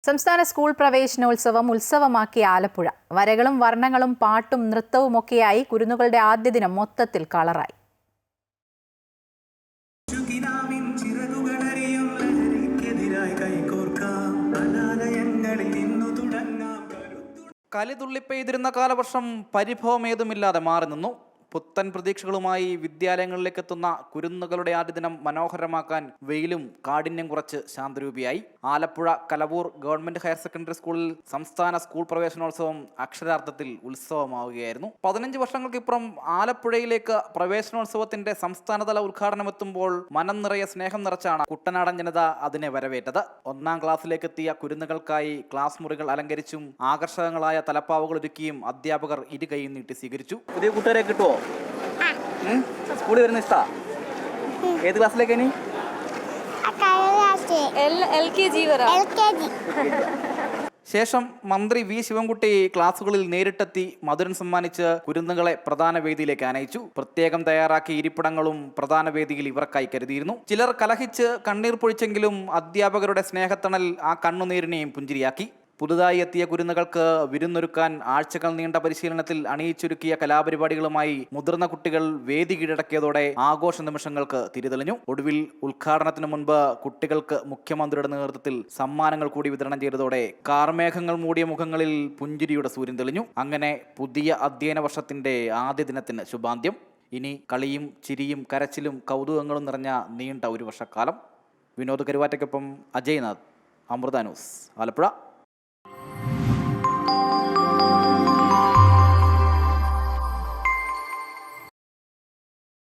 സംസ്ഥാന സ്കൂൾ പ്രവേശനോത്സവം ഉത്സവമാക്കിയ ആലപ്പുഴ. വരകളും വർണ്ണങ്ങളും പാട്ടും നൃത്തവുമൊക്കെയായി കുരുന്നുകളുടെ ആദ്യ ദിനം മൊത്തത്തിൽ കളറായി. കലിതുള്ളിപ്പെയ്തിരുന്ന കാലവർഷം പരിഭവമേതുമില്ലാതെ മാറി നിന്നു. പുത്തൻ പ്രതീക്ഷകളുമായി വിദ്യാലയങ്ങളിലേക്ക് എത്തുന്ന കുരുന്നുകളുടെ ആദ്യദിനം മനോഹരമാക്കാൻ വെയിലും കാഠിന്യം കുറച്ച് ശാന്തരൂപിയായി. Alappuzha Kalavoor government higher secondary സ്കൂളിൽ സംസ്ഥാന സ്കൂൾ പ്രവേശനോത്സവം അക്ഷരാർത്ഥത്തിൽ ഉത്സവമാവുകയായിരുന്നു. 15 വർഷങ്ങൾക്കിപ്പുറം ആലപ്പുഴയിലേക്ക് പ്രവേശനോത്സവത്തിന്റെ സംസ്ഥാനതല ഉദ്ഘാടനം എത്തുമ്പോൾ മനം നിറയെ സ്നേഹം നിറച്ചാണ് കുട്ടനാടൻ ജനത അതിനെ വരവേറ്റത്. 1-ാം ക്ലാസ്സിലേക്ക് എത്തിയ കുരുന്നുകൾക്കായി ക്ലാസ് മുറികൾ അലങ്കരിച്ചും ആകർഷകങ്ങളായ തലപ്പാവുകൾ ഒരുക്കിയും അധ്യാപകർ ഇരുകൈയും നീട്ടി സ്വീകരിച്ചു. പുതിയ കൂട്ടുകാരെ കിട്ടുമോ? സ്കൂളിൽ വരുന്ന ഇഷ്ടാ? ഏത് ക്ലാസ്സിലേക്ക്? ഇനി ശേഷം മന്ത്രി വി ശിവൻകുട്ടി ക്ലാസുകളിൽ നേരിട്ടെത്തി മധുരം സമ്മാനിച്ച് കുരുന്നുകളെ പ്രധാന വേദിയിലേക്ക് ആനയിച്ചു. പ്രത്യേകം തയ്യാറാക്കിയ ഇരിപ്പിടങ്ങളും പ്രധാന വേദിയിൽ ഇവർക്കായി കരുതിയിരുന്നു. ചിലർ കലഹിച്ച് കണ്ണീർ പൊഴിച്ചെങ്കിലും അധ്യാപകരുടെ സ്നേഹത്തണൽ ആ കണ്ണുനീരിനെയും പുഞ്ചിരിയാക്കി. പുതുതായി എത്തിയ കുരുന്നുകൾക്ക് വിരുന്നൊരുക്കാൻ ആഴ്ചകൾ നീണ്ട പരിശീലനത്തിൽ അണിയിച്ചൊരുക്കിയ കലാപരിപാടികളുമായി മുതിർന്ന കുട്ടികൾ വേദി കീഴടക്കിയതോടെ ആഘോഷ നിമിഷങ്ങൾക്ക് തിരിതെളിഞ്ഞു. ഒടുവിൽ ഉദ്ഘാടനത്തിന് മുൻപ് കുട്ടികൾക്ക് മുഖ്യമന്ത്രിയുടെ നേതൃത്വത്തിൽ സമ്മാനങ്ങൾ കൂടി വിതരണം ചെയ്തതോടെ കാർമേഘങ്ങൾ മൂടിയ മുഖങ്ങളിൽ പുഞ്ചിരിയുടെ സൂര്യൻ തെളിഞ്ഞു. അങ്ങനെ പുതിയ അധ്യയന വർഷത്തിന്റെ ആദ്യ ദിനത്തിന് ശുഭാന്ത്യം. ഇനി കളിയും ചിരിയും കരച്ചിലും കൗതുകങ്ങളും നിറഞ്ഞ നീണ്ട ഒരു വർഷക്കാലം. വിനോദ് കരുവാറ്റയ്ക്കൊപ്പം അജയ്നാഥ്, അമൃത ന്യൂസ്, ആലപ്പുഴ.